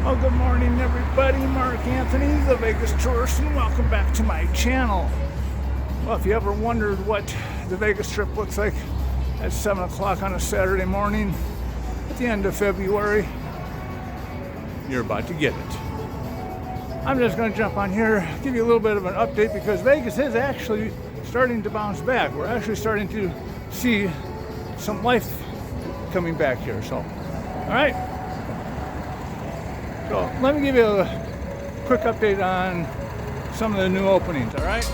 Well, good morning, everybody. Mark Anthony, the Vegas Tourist, and welcome back to my channel. Well, if you ever wondered what the Vegas Strip looks like at 7 o'clock on a Saturday morning at the end of February, you're about to get it. I'm just going to jump on here, give you a little bit of an update because Vegas is actually starting to bounce back. We're actually starting to see some life coming back here. So, all right. So let me give you a quick update on some of the new openings, all right?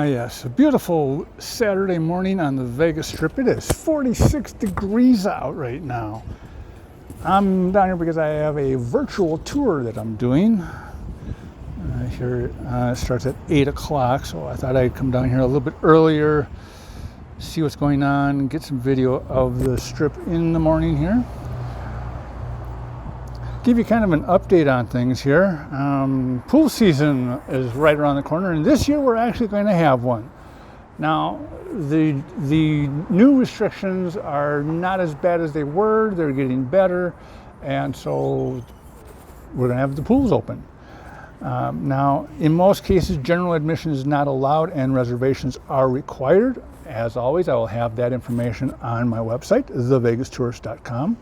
Yes, a beautiful Saturday morning on the Vegas Strip. It is 46 degrees out right now. I'm down here because I have a virtual tour that I'm doing. Here it starts at 8 o'clock, so I thought I'd come down here a little bit earlier, see what's going on, get some video of the Strip in the morning here. Give you kind of an update on things here. Pool season is right around the corner, and this year we're actually going to have one. Now, the new restrictions are not as bad as they were. They're getting better, and so we're going to have the pools open. Now, in most cases, general admission is not allowed and reservations are required. As always, I will have that information on my website, thevegastourist.com.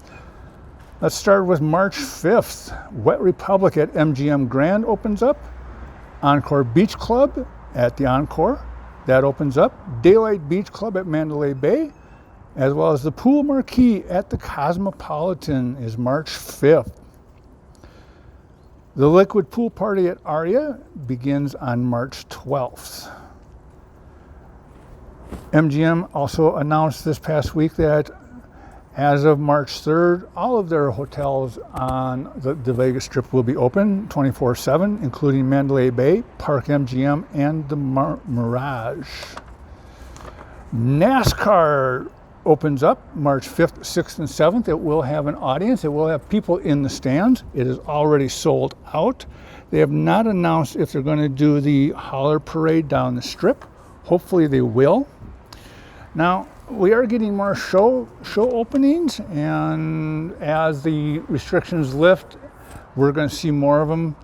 Let's start with March 5th. Wet Republic at MGM Grand opens up. Encore Beach Club at the Encore, that opens up. Daylight Beach Club at Mandalay Bay, as well as the Pool Marquee at the Cosmopolitan is March 5th. The Liquid Pool Party at Aria begins on March 12th. MGM also announced this past week that as of March 3rd, all of their hotels on the Vegas Strip will be open 24/7, including Mandalay Bay, Park MGM, and the Mirage. NASCAR opens up March 5th, 6th, and 7th. It will have an audience. It will have people in the stands. It is already sold out. They have not announced if they're going to do the Holler Parade down the Strip. Hopefully they will. Now, we are getting more show openings, and as the restrictions lift, we're going to see more of them.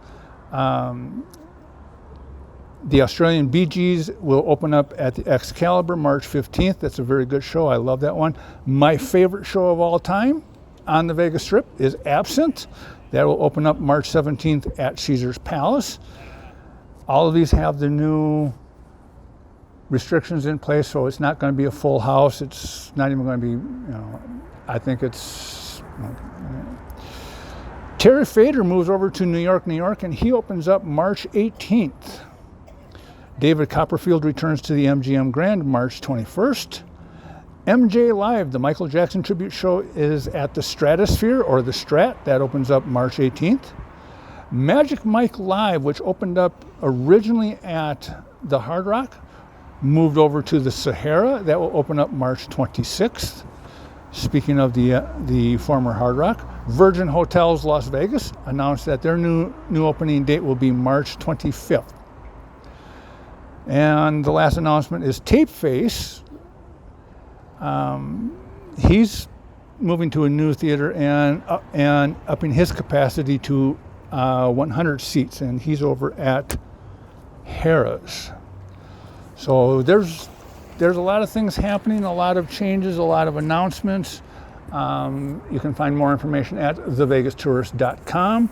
The Australian Bee Gees will open up at the Excalibur March 15th. That's a very good show. I love that one. My favorite show of all time on the Vegas Strip is Absinthe. That will open up March 17th at Caesars Palace. All of these have the new restrictions in place, so it's not going to be a full house. It's not even going to be, I think it's... Terry Fader moves over to New York, and he opens up March 18th. David Copperfield returns to the MGM Grand March 21st. MJ Live, the Michael Jackson tribute show, is at the Stratosphere, or the Strat. That opens up March 18th. Magic Mike Live, which opened up originally at the Hard Rock, moved over to the Sahara. That will open up March 26th. Speaking of the former Hard Rock, Virgin Hotels Las Vegas announced that their new opening date will be March 25th. And the last announcement is Tapeface. He's moving to a new theater and upping his capacity to 100 seats, and he's over at Harrah's. So there's a lot of things happening, a lot of changes, a lot of announcements. You can find more information at thevegastourist.com.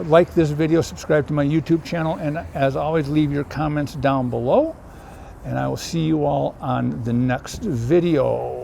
Like this video, subscribe to my YouTube channel, and as always, leave your comments down below. And I will see you all on the next video.